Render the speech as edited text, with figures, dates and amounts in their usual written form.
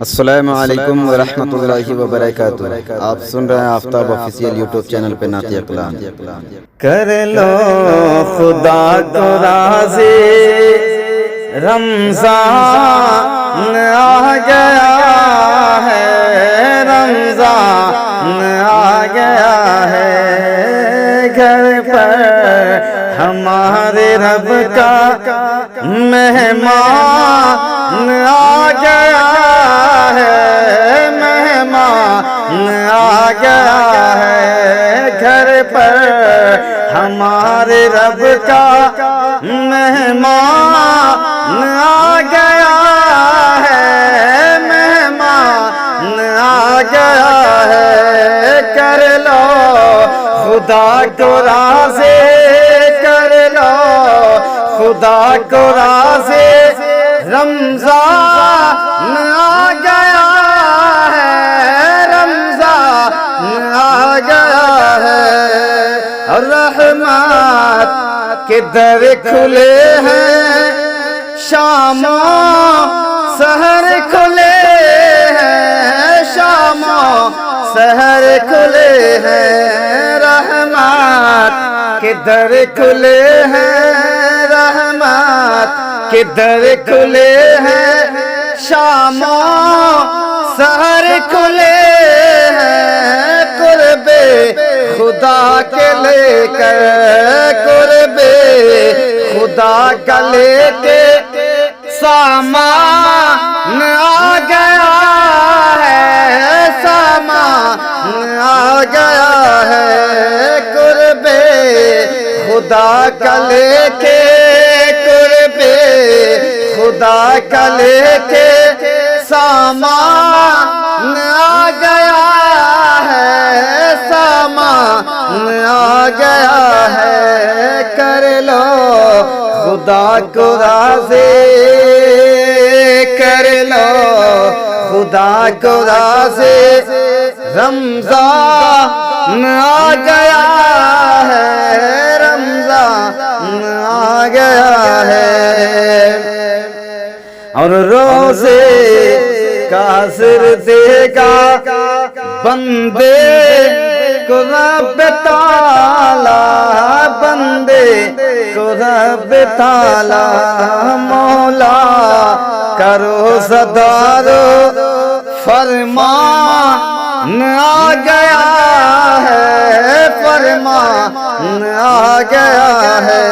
السلام علیکم ورحمۃ اللہ وبرکاتہ۔ آپ سن رہے ہیں آفتاب آفیشیل یوٹیوب چینل پہ نعتیہ کلام۔ کر لو خدا کو راضی، رمضان آ گیا ہے، رمضان آ گیا ہے، گھر پر ہمارے رب کا مہمان آ گیا ہے، مہمان آ گیا ہے، گھر پر ہمارے رب کا مہمان آ گیا ہے، مہمان آ گیا ہے۔ کر لو خدا کو راضی، کر لو خدا کو راضی، رمضان آ گیا ہے، رمضان آ گیا ہے، اور رحمت کے در کھلے ہیں، شام و سحر کھلے ہیں، شام و سحر کھلے ہیں، رحمت کے در کھلے ہیں، رحمت کے در کھلے ہیں، شام و سحر کھلے ہیں، قرب خدا کے لے کر، قرب خدا کا لے کے سامان آ گیا ہے، سامان آ گیا ہے، قرب خدا کا لے کے، قرب خدا کا لے کے سامان آ گیا ہے، سامان آ گیا ہے۔ کر لو خدا کو راضی، کر لو خدا کو راضی، رمضان آ گیا ہے، رمضان آ گیا ہے، اور روزے کا اثر دے گا بندے کو رب تعالیٰ، بندے کو رب تعالیٰ، مولا کرو صدارو فرمان آ گیا ہے، فرمان آ گیا ہے۔